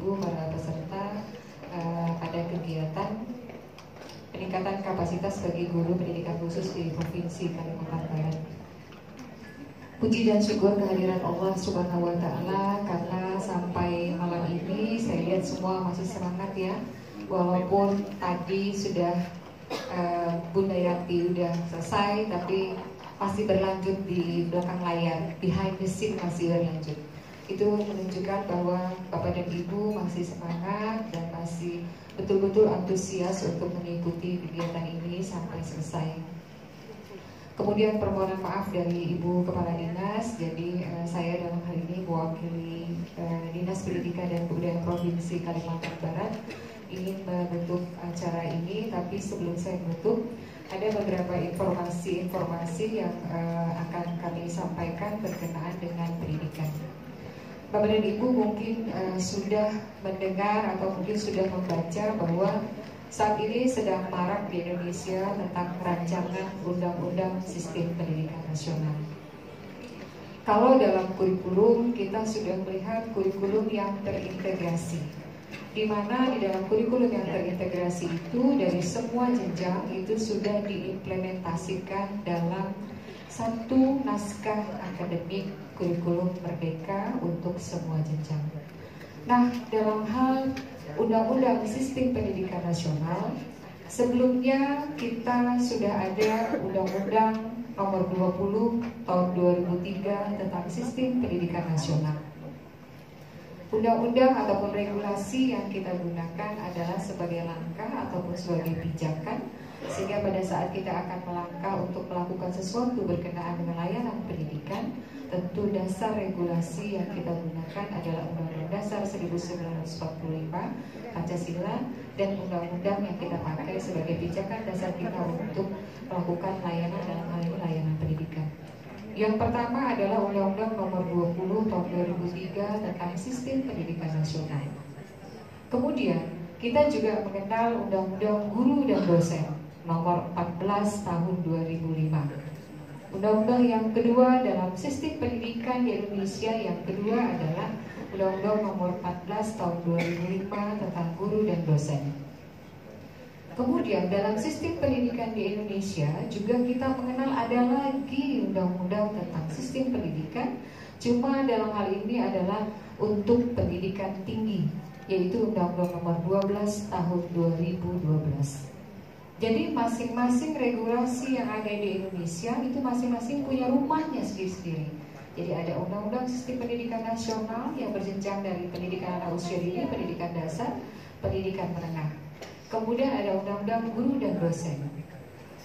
Ibu para peserta pada kegiatan peningkatan kapasitas bagi guru pendidikan khusus di Provinsi Kalimantan Barat. Puji dan syukur kehadiran Allah Subhanahu wa Ta'ala karena sampai malam ini saya lihat semua masih semangat ya. Walaupun tadi sudah Bunda Yati udah selesai, tapi masih berlanjut di belakang layar, behind the scene masih berlanjut. Itu menunjukkan bahwa Bapak dan Ibu masih semangat dan masih betul-betul antusias untuk mengikuti kegiatan ini sampai selesai. Kemudian permohonan maaf dari Ibu Kepala Dinas. Jadi saya dalam hal ini mewakili Dinas Pendidikan dan Kebudayaan Provinsi Kalimantan Barat ingin menutup acara ini. Tapi sebelum saya menutup, ada beberapa informasi yang akan kami sampaikan berkenaan dengan pendidikan. Bapak dan Ibu mungkin sudah mendengar atau mungkin sudah membaca bahwa saat ini sedang marak di Indonesia tentang rancangan Undang-Undang Sistem Pendidikan Nasional. Kalau dalam kurikulum kita sudah melihat kurikulum yang terintegrasi, di mana di dalam kurikulum yang terintegrasi itu dari semua jenjang itu sudah diimplementasikan dalam satu naskah akademik kurikulum merdeka untuk semua jenjang. Nah, dalam hal Undang-Undang Sistem Pendidikan Nasional, sebelumnya kita sudah ada Undang-Undang Nomor 20 Tahun 2003 tentang Sistem Pendidikan Nasional. Undang-undang ataupun regulasi yang kita gunakan adalah sebagai langkah ataupun sebagai pijakan, sehingga pada saat kita akan melangkah untuk melakukan sesuatu berkenaan dengan layanan pendidikan, tentu dasar regulasi yang kita gunakan adalah Undang-Undang Dasar 1945 Pancasila dan undang-undang yang kita pakai sebagai pijakan dasar kita untuk melakukan layanan dalam hal ini layanan pendidikan. Yang pertama adalah Undang-Undang Nomor 20 Tahun 2003 tentang Sistem Pendidikan Nasional. Kemudian kita juga mengenal Undang-Undang Guru dan Dosen Nomor 14 Tahun 2005. Undang-undang yang kedua dalam sistem pendidikan di Indonesia yang kedua adalah Undang-Undang Nomor 14 Tahun 2005 tentang Guru dan Dosen. Kemudian dalam sistem pendidikan di Indonesia juga kita mengenal ada lagi undang-undang tentang sistem pendidikan, cuma dalam hal ini adalah untuk pendidikan tinggi, yaitu Undang-Undang Nomor 12 Tahun 2012. Jadi masing-masing regulasi yang ada di Indonesia itu masing-masing punya rumahnya sendiri-sendiri. Jadi ada Undang-Undang Sistem Pendidikan Nasional yang berjenjang dari pendidikan anak usia dini, pendidikan dasar, pendidikan menengah. Kemudian ada Undang-Undang Guru dan Dosen.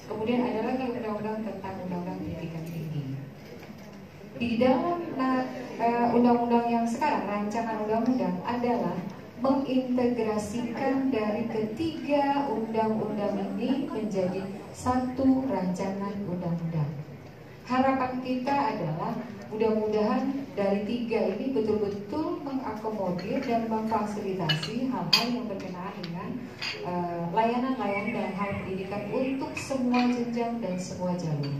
Kemudian ada lagi Undang-Undang tentang Undang-Undang Pendidikan Tinggi. Di dalam undang-undang yang sekarang, rancangan undang-undang adalah mengintegrasikan dari ketiga undang-undang ini menjadi satu rancangan undang-undang. Harapan kita adalah mudah-mudahan dari tiga ini betul-betul mengakomodir dan memfasilitasi hal-hal yang berkenaan dengan layanan-layanan dalam hal pendidikan untuk semua jenjang dan semua jalur.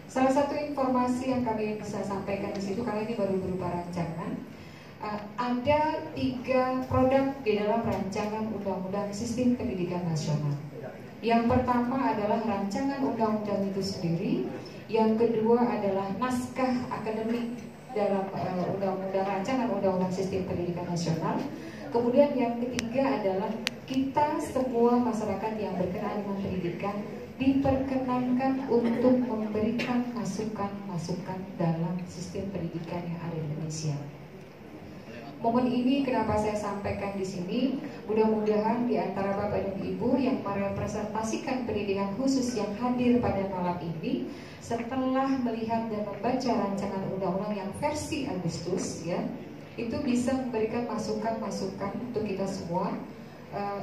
Salah satu informasi yang kami bisa sampaikan di situ, karena ini baru berupa rancangan, ada 3 produk di dalam rancangan Undang-Undang Sistem Pendidikan Nasional. Yang pertama adalah rancangan undang-undang itu sendiri. Yang kedua adalah naskah akademik dalam rancangan Undang-Undang Sistem Pendidikan Nasional. Kemudian yang ketiga adalah kita semua masyarakat yang berkenaan dengan pendidikan diperkenankan untuk memberikan masukan-masukan dalam sistem pendidikan yang ada di Indonesia. Momen ini kenapa saya sampaikan di sini, mudah-mudahan di antara Bapak dan Ibu yang merepresentasikan pendidikan khusus yang hadir pada malam ini, setelah melihat dan membaca rancangan undang-undang yang versi Agustus ya, itu bisa memberikan masukan-masukan untuk kita semua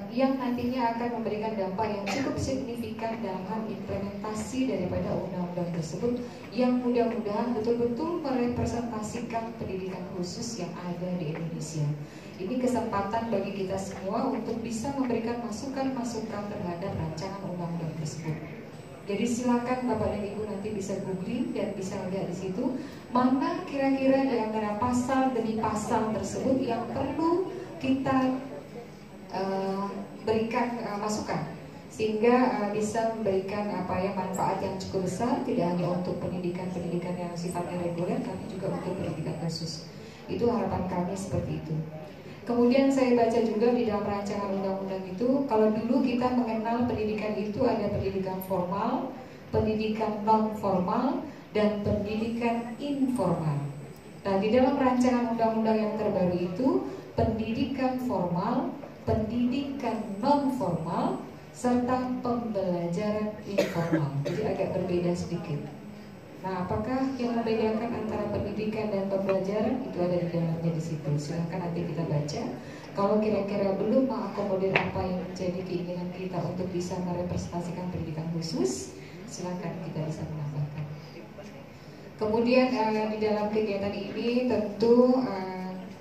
yang nantinya akan memberikan dampak yang cukup signifikan dalam hal implementasi daripada undang-undang tersebut, yang mudah-mudahan betul-betul merepresentasikan pendidikan khusus yang ada di Indonesia. Ini kesempatan bagi kita semua untuk bisa memberikan masukan-masukan terhadap rancangan undang-undang tersebut. Jadi silakan Bapak dan Ibu nanti bisa googling dan bisa lihat di situ mana kira-kira di antara pasal demi pasal tersebut yang perlu kita berikan masukan sehingga bisa memberikan manfaat yang cukup besar, tidak hanya untuk pendidikan yang sifatnya reguler, tapi juga untuk pendidikan khusus. Itu harapan kami seperti itu. Kemudian saya baca juga di dalam rancangan undang-undang itu, kalau dulu kita mengenal pendidikan itu ada pendidikan formal, pendidikan non formal, dan pendidikan informal. Nah, di dalam rancangan undang-undang yang terbaru itu, pendidikan formal, pendidikan non formal, serta pembelajaran informal. Jadi agak berbeda sedikit. Nah, apakah yang membedakan antara pendidikan dan pembelajaran? Itu ada di dalamnya di situ. Silahkan nanti kita baca. Kalau kira-kira belum mengakomodir apa yang menjadi keinginan kita untuk bisa merepresentasikan pendidikan khusus, silahkan kita bisa menambahkan. Kemudian di dalam kegiatan ini tentu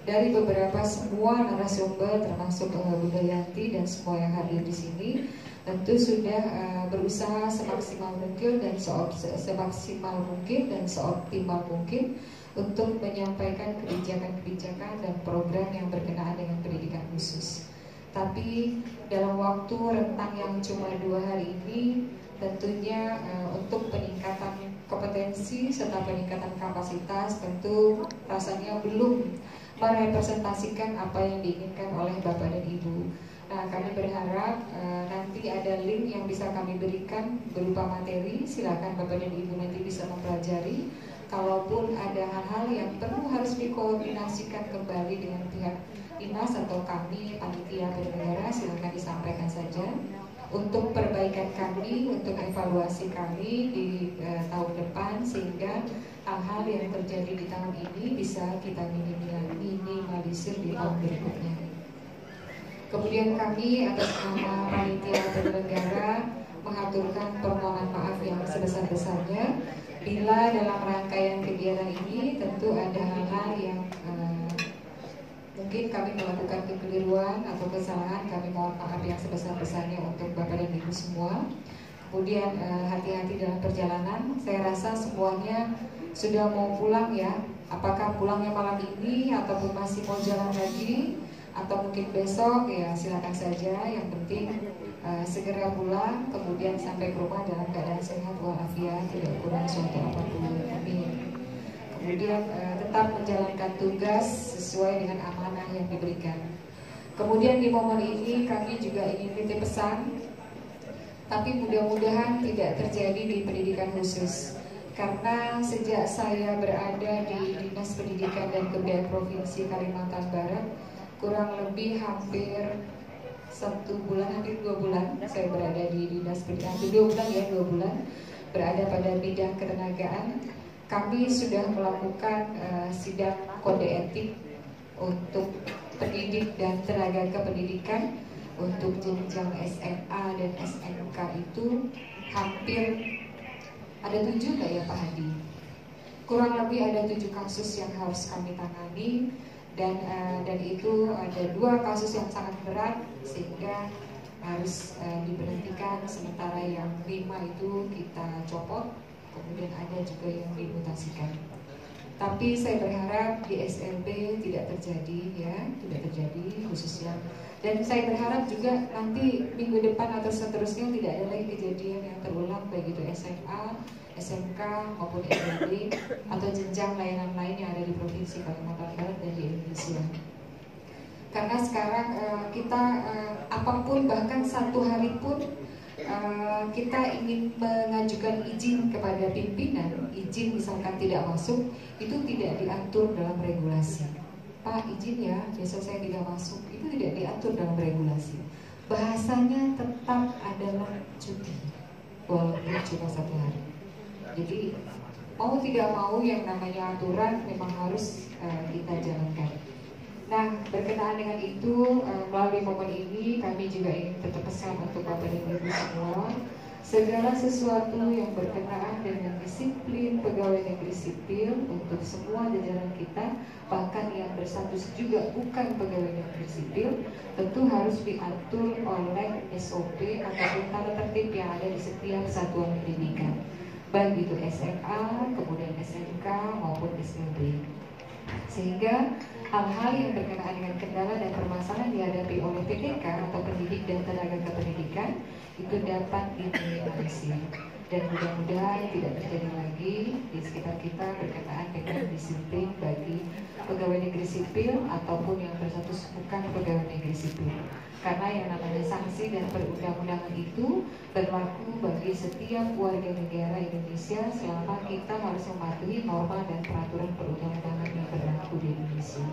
dari beberapa semua narasumber termasuk Bu Dayanti dan semua yang hadir di sini tentu sudah berusaha semaksimal mungkin dan semaksimal mungkin dan seoptimal mungkin untuk menyampaikan kebijakan-kebijakan dan program yang berkenaan dengan pendidikan khusus. Tapi dalam waktu rentang yang cuma 2 hari ini, tentunya untuk peningkatan kompetensi serta peningkatan kapasitas tentu rasanya belum merepresentasikan apa yang diinginkan oleh Bapak dan Ibu. Nah, kami berharap nanti ada link yang bisa kami berikan berupa materi. Silakan Bapak dan Ibu nanti bisa mempelajari. Kalaupun ada hal-hal yang perlu harus dikoordinasikan kembali dengan pihak dinas atau kami panitia penyelenggara, silakan disampaikan saja untuk perbaikan kami, untuk evaluasi kami di tahun depan, sehingga hal-hal yang terjadi di tahun ini bisa kita minimalisir di tahun berikutnya. Kemudian kami atas nama panitia penyelenggara mengaturkan permohonan maaf yang sebesar-besarnya bila dalam rangkaian kegiatan ini tentu ada hal-hal yang mungkin kami melakukan kekeliruan atau kesalahan. Kami mohon maaf yang sebesar-besarnya untuk Bapak dan Ibu semua. Kemudian hati-hati dalam perjalanan. Saya rasa semuanya sudah mau pulang ya. Apakah pulangnya malam ini ataupun masih mau jalan lagi atau mungkin besok, ya silakan saja. Yang penting segera pulang, kemudian sampai ke rumah dalam keadaan sehat walafiat, tidak kurang suatu apapun. Amin. Kemudian tetap menjalankan tugas sesuai dengan amanah yang diberikan. Kemudian di momen ini kami juga ingin titip pesan, tapi mudah-mudahan tidak terjadi di pendidikan khusus. Karena sejak saya berada di Dinas Pendidikan dan Kebudayaan Provinsi Kalimantan Barat, kurang lebih hampir 1 bulan, hampir 2 bulan saya berada di Dinas Pendidikan, hampir 2 bulan berada pada bidang ketenagaan. Kami sudah melakukan sidang kode etik untuk pendidik dan tenaga kependidikan untuk jenjang SMA dan SMK itu hampir ada 7 nggak ya Pak Hadi? Kurang lebih ada 7 kasus yang harus kami tangani, dan itu ada 2 kasus yang sangat berat sehingga harus diberhentikan, sementara yang 5 itu kita copot. Kemudian ada juga yang dimutasikan. Tapi saya berharap di SLB tidak terjadi ya, tidak terjadi khususnya. Dan saya berharap juga nanti minggu depan atau seterusnya tidak ada lagi kejadian yang terulang, baik itu SMA, SMK maupun SLB atau jenjang layanan lain yang ada di Provinsi Kalimantan Barat dan di Indonesia. Karena sekarang kita apapun, bahkan 1 hari pun kita ingin mengajukan izin kepada pimpinan, izin misalkan tidak masuk, itu tidak diatur dalam regulasi. Pak, izin ya, besok saya tidak masuk, itu tidak diatur dalam regulasi. Bahasanya tetap adalah cuti, walaupun cuma 1 hari. Jadi mau tidak mau yang namanya aturan memang harus kita jalankan. Nah, berkenaan dengan itu, melalui momen ini kami juga ingin tetap pesan untuk Bapak dan Ibu semua, segala sesuatu yang berkenaan dengan disiplin pegawai negeri sipil untuk semua jajaran kita, bahkan yang berstatus juga bukan pegawai negeri sipil, tentu harus diatur oleh SOP ataupun tata tertib yang ada di setiap satuan pendidikan, baik itu SMA, kemudian SMK maupun SLB. Sehingga hal-hal yang berkenaan dengan kendala dan permasalahan PTK atau pendidik dan tenaga kependidikan itu dapat diminimalisir. Dan mudah-mudahan tidak terjadi lagi di sekitar kita berkenaan dengan disiplin bagi pegawai negeri sipil ataupun yang berstatus bukan pegawai negeri sipil. Karena yang namanya sanksi dan perundang-undangan itu berlaku bagi setiap warga negara Indonesia selama kita harus mematuhi norma dan peraturan perundang-undangan yang berlaku di Indonesia.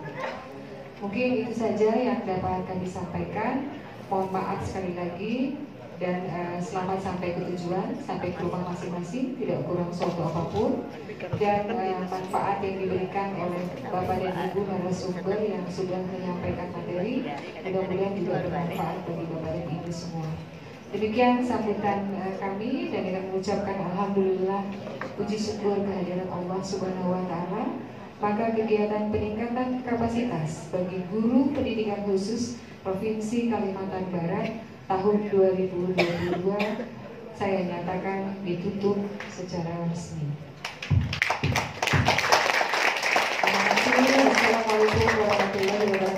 Mungkin itu saja yang dapat kami sampaikan. Mohon maaf sekali lagi. Dan selamat sampai ke tujuan, sampai ke rumah masing-masing, tidak kurang suatu apapun. Dan manfaat yang diberikan oleh Bapak dan Ibu narasumber yang sudah menyampaikan materi, mudah-mudahan juga bermanfaat bagi Bapak dan Ibu semua. Demikian sambutan kami, dan dengan mengucapkan Alhamdulillah, puji syukur kehadiran Allah Subhanahu Wa Taala. Maka kegiatan peningkatan kapasitas bagi guru pendidikan khusus Provinsi Kalimantan Barat tahun 2022 saya nyatakan ditutup secara resmi.